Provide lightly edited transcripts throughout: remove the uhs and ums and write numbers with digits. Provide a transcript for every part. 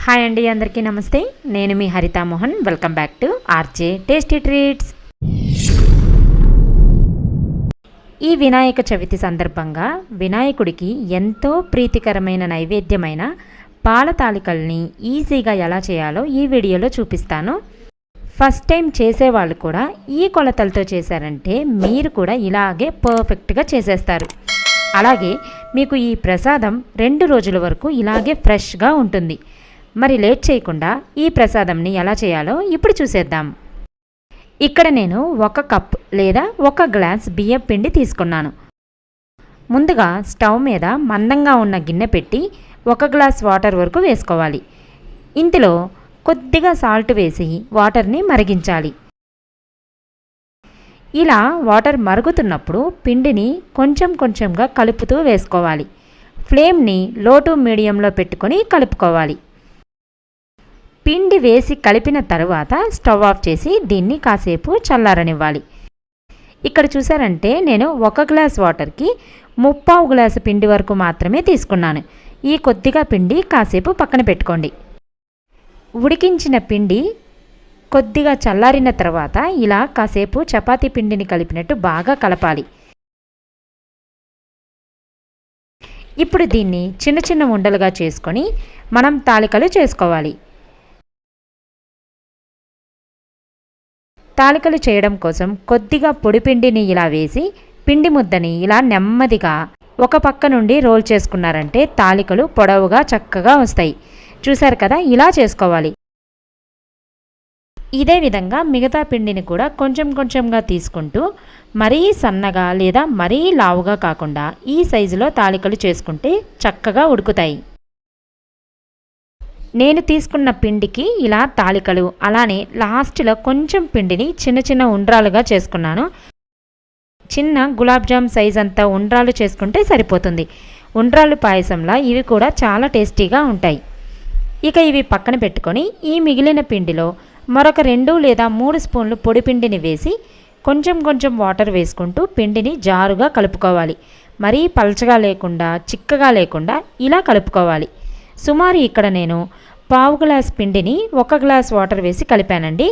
Hi అండి, అందరికీ నమస్తే. నేను మీ Haritha Mohan. Welcome back to RJ tasty treats. ఈ వినాయక చవితి సందర్భంగా వినాయకుడికి ఎంతో ప్రీతికరమైన నైవేద్యమైన పాల తాలికల్ని ఈజీగా ఎలా చేయాలో ఈ వీడియోలో చూపిస్తాను. ఫస్ట్ టైం చేసేవాళ్ళు కూడా ఈ కొలతలతో చేశారంటే మీరు కూడా ఇలాగే పర్ఫెక్ట్గా చేసేస్తారు. అలాగే మీకు ఈ ప్రసాదం 2 రోజుల వరకు ఇలాగే ఫ్రెష్గా ఉంటుంది. మరి లేట్ చేయకుండా ఈ ప్రసాదంని ఎలా చేయాలో ఇప్పుడు చూసేద్దాం. ఇక్కడ నేను 1 కప్ లేదా 1 గ్లాస్ బియ్యం పిండి తీసుకున్నాను. ముందుగా స్టవ్ మీద మందంగా ఉన్న గిన్నె పెట్టి 1 గ్లాస్ వాటర్ వరకు వేసుకోవాలి. ఇందులో కొద్దిగా సాల్ట్ వేసి వాటర్ని మరిగించాలి. ఇలా వాటర్ మరుగుతున్నప్పుడు పిండిని కొంచెం కొంచెంగా కలుపుతూ వేసుకోవాలి. ఫ్లేమ్ని లో టు మీడియంలో పెట్టుకొని కలుపుకోవాలి. పిండి వేసి కలిపిన తరువాత స్టవ్ ఆఫ్ చేసి దీన్ని కాసేపు చల్లారనివ్వాలి. ఇక్కడ చూసారంటే నేను 1 గ్లాస్ వాటర్కి 3/4 గ్లాసు పిండి వరకు మాత్రమే తీసుకున్నాను. ఈ కొద్దిగా పిండి కాసేపు పక్కన పెట్టుకోండి. ఉడికించిన పిండి కొద్దిగా చల్లారిన తర్వాత ఇలా కాసేపు చపాతీ పిండిని కలిపినట్టు బాగా కలపాలి. ఇప్పుడు దీన్ని చిన్న చిన్న ఉండలుగా చేసుకొని మనం తాలికలు చేసుకోవాలి. తాలికలు చేయడం కోసం కొద్దిగా పొడిపిండిని ఇలా వేసి పిండి ముద్దని ఇలా నెమ్మదిగా ఒక పక్క నుండి రోల్ చేసుకున్నారంటే తాలికలు పొడవుగా చక్కగా వస్తాయి. చూసారు కదా, ఇలా చేసుకోవాలి. ఇదే విధంగా మిగతా పిండిని కూడా కొంచెం కొంచెంగా తీసుకుంటూ మరీ సన్నగా లేదా మరీ లావుగా కాకుండా ఈ సైజులో తాలికలు చేసుకుంటే చక్కగా ఉడుకుతాయి. నేను తీసుకున్న పిండికి ఇలా తాలికలు, అలానే లాస్ట్లో కొంచెం పిండిని చిన్న చిన్న ఉండ్రాలుగా చేసుకున్నాను. చిన్న గులాబ్ జామ్ సైజ్ అంతా ఉండ్రాలు చేసుకుంటే సరిపోతుంది. ఉండ్రాలు పాయసంలా ఇవి కూడా చాలా టేస్టీగా ఉంటాయి. ఇక ఇవి పక్కన పెట్టుకొని ఈ మిగిలిన పిండిలో మరొక 2 లేదా 3 స్పూన్లు పొడి పిండిని వేసి కొంచెం కొంచెం వాటర్ వేసుకుంటూ పిండిని జారుగా కలుపుకోవాలి. మరీ పల్చగా లేకుండా చిక్కగా లేకుండా ఇలా కలుపుకోవాలి. సుమారు ఇక్కడ నేను 1/4 గ్లాస్ పిండిని 1 గ్లాస్ వాటర్ వేసి కలిపానండి.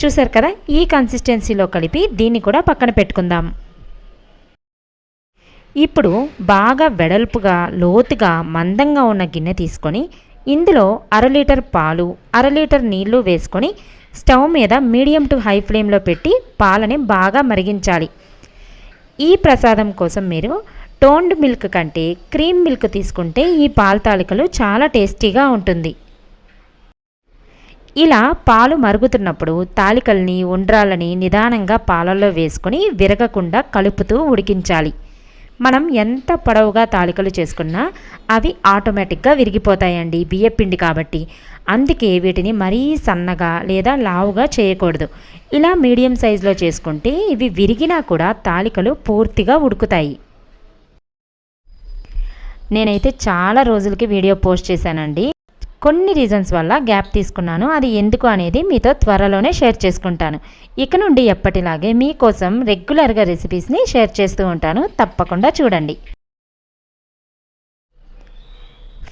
చూసారు కదా, ఈ కన్సిస్టెన్సీలో కలిపి దీన్ని కూడా పక్కన పెట్టుకుందాం. ఇప్పుడు బాగా వెడల్పుగా లోతుగా మందంగా ఉన్న గిన్నె తీసుకొని ఇందులో 1/2 లీటర్ పాలు 1/2 లీటర్ నీళ్లు వేసుకొని స్టవ్ మీద మీడియం టు హై ఫ్లేమ్లో పెట్టి పాలని బాగా మరిగించాలి. ఈ ప్రసాదం కోసం మీరు టోన్డ్ మిల్క్ కంటే క్రీమ్ మిల్క్ తీసుకుంటే ఈ పాల తాలికలు చాలా టేస్టీగా ఉంటుంది. ఇలా పాలు మరుగుతున్నప్పుడు తాలికల్ని ఉండ్రాలని నిదానంగా పాలల్లో వేసుకొని విరగకుండా కలుపుతూ ఉడికించాలి. మనం ఎంత పొడవుగా తాలికలు చేసుకున్నా అవి ఆటోమేటిక్గా విరిగిపోతాయండి, బియ్యపిండి కాబట్టి. అందుకే వీటిని మరీ సన్నగా లేదా లావుగా చేయకూడదు. ఇలా మీడియం సైజులో చేసుకుంటే ఇవి విరిగినా కూడా తాలికలు పూర్తిగా ఉడుకుతాయి. నేనైతే చాలా రోజులకి వీడియో పోస్ట్ చేశానండి. కొన్ని రీజన్స్ వల్ల గ్యాప్ తీసుకున్నాను. అది ఎందుకు అనేది మీతో త్వరలోనే షేర్ చేసుకుంటాను. ఇక నుండి ఎప్పటిలాగే మీకోసం రెగ్యులర్గా రెసిపీస్ని షేర్ చేస్తూ ఉంటాను. తప్పకుండా చూడండి.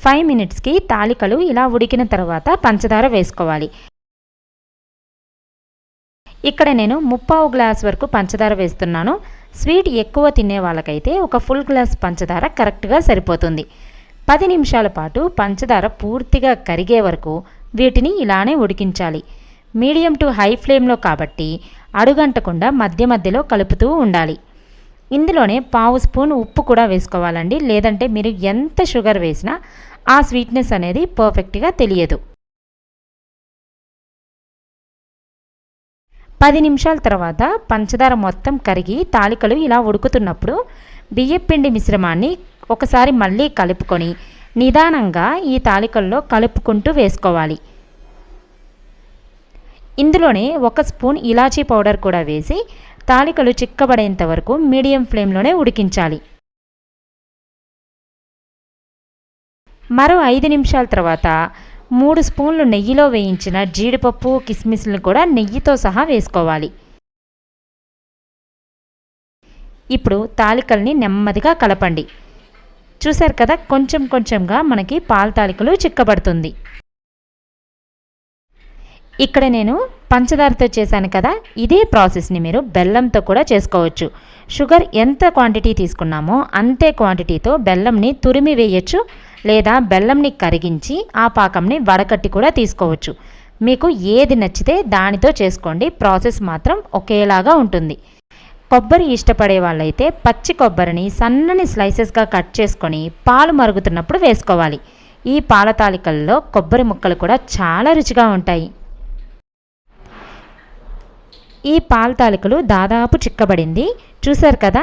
5 మినిట్స్కి తాలికలు ఇలా ఉడికిన తర్వాత పంచదార వేసుకోవాలి. ఇక్కడ నేను 3/4 గ్లాస్ వరకు పంచదార వేస్తున్నాను. స్వీట్ ఎక్కువ తినే వాళ్ళకైతే ఒక ఫుల్ గ్లాస్ పంచదార కరెక్ట్గా సరిపోతుంది. 10 నిమిషాల పాటు పంచదార పూర్తిగా కరిగే వరకు వీటిని ఇలానే ఉడికించాలి. మీడియం టు హై ఫ్లేమ్లో కాబట్టి అడుగంటకుండా మధ్య మధ్యలో కలుపుతూ ఉండాలి. ఇందులోనే 1/2 స్పూన్ ఉప్పు కూడా వేసుకోవాలండి. లేదంటే మీరు ఎంత షుగర్ వేసినా ఆ స్వీట్నెస్ అనేది పర్ఫెక్ట్గా తెలియదు. 10 నిమిషాల తర్వాత పంచదార మొత్తం కరిగి తాలికలు ఇలా ఉడుకుతున్నప్పుడు బియ్యపిండి మిశ్రమాన్ని ఒకసారి మళ్ళీ కలుపుకొని నిదానంగా ఈ తాలికల్లో కలుపుకుంటూ వేసుకోవాలి. ఇందులోనే 1 స్పూన్ ఇలాచీ పౌడర్ కూడా వేసి తాలికలు చిక్కబడేంత వరకు మీడియం ఫ్లేమ్లోనే ఉడికించాలి. మరో 5 నిమిషాల తర్వాత 3 స్పూన్లు నెయ్యిలో వేయించిన జీడిపప్పు కిస్మిస్లు కూడా నెయ్యితో సహా వేసుకోవాలి. ఇప్పుడు తాలికల్ని నెమ్మదిగా కలపండి. చూశారు కదా, కొంచెం కొంచెంగా మనకి పాల తాలికలు చిక్కబడుతుంది. ఇక్కడ నేను పంచదారతో చేశాను కదా, ఇదే ప్రాసెస్ని మీరు బెల్లంతో కూడా చేసుకోవచ్చు. షుగర్ ఎంత క్వాంటిటీ తీసుకున్నామో అంతే క్వాంటిటీతో బెల్లంని తురిమి వేయచ్చు, లేదా బెల్లంని కరిగించి ఆ పాకంని వడకట్టి కూడా తీసుకోవచ్చు. మీకు ఏది నచ్చితే దానితో చేసుకోండి, ప్రాసెస్ మాత్రం ఒకేలాగా ఉంటుంది. కొబ్బరి ఇష్టపడే వాళ్ళైతే పచ్చి కొబ్బరిని సన్నని స్లైసెస్గా కట్ చేసుకొని పాలు మరుగుతున్నప్పుడు వేసుకోవాలి. ఈ పాల తాలికల్లో కొబ్బరి ముక్కలు కూడా చాలా రుచిగా ఉంటాయి. ఈ పాల తాలికలు దాదాపు చిక్కబడింది, చూసారు కదా.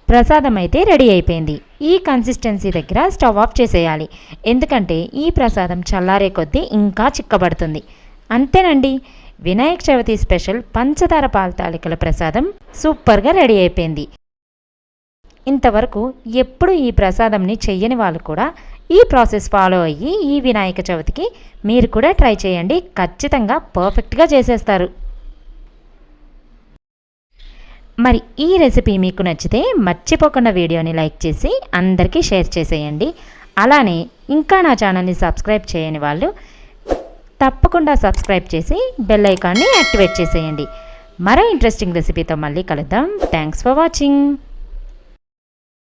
ప్రసాదం అయితే రెడీ అయిపోయింది. ఈ కన్సిస్టెన్సీ దగ్గర స్టవ్ ఆఫ్ చేసేయాలి, ఎందుకంటే ఈ ప్రసాదం చల్లారే కొద్దీ ఇంకా చిక్కబడుతుంది. అంతేనండి, వినాయక చవితి స్పెషల్ పంచదార పాల తాలికల ప్రసాదం సూపర్గా రెడీ అయిపోయింది. ఇంతవరకు ఎప్పుడు ఈ ప్రసాదంని చెయ్యని వాళ్ళు కూడా ఈ ప్రాసెస్ ఫాలో అయ్యి ఈ వినాయక చవితికి మీరు కూడా ట్రై చేయండి, ఖచ్చితంగా పర్ఫెక్ట్గా చేసేస్తారు. మరి ఈ రెసిపీ మీకు నచ్చితే మర్చిపోకుండా వీడియోని లైక్ చేసి అందరికీ షేర్ చేసేయండి. అలానే ఇంకా నా ఛానల్ని సబ్స్క్రైబ్ చేయని వాళ్ళు తప్పకుండా సబ్స్క్రైబ్ చేసి బెల్ ఐకాన్ని యాక్టివేట్ చేసేయండి. మరో ఇంట్రెస్టింగ్ రెసిపీతో మళ్ళీ కలుద్దాం. Thanks for watching.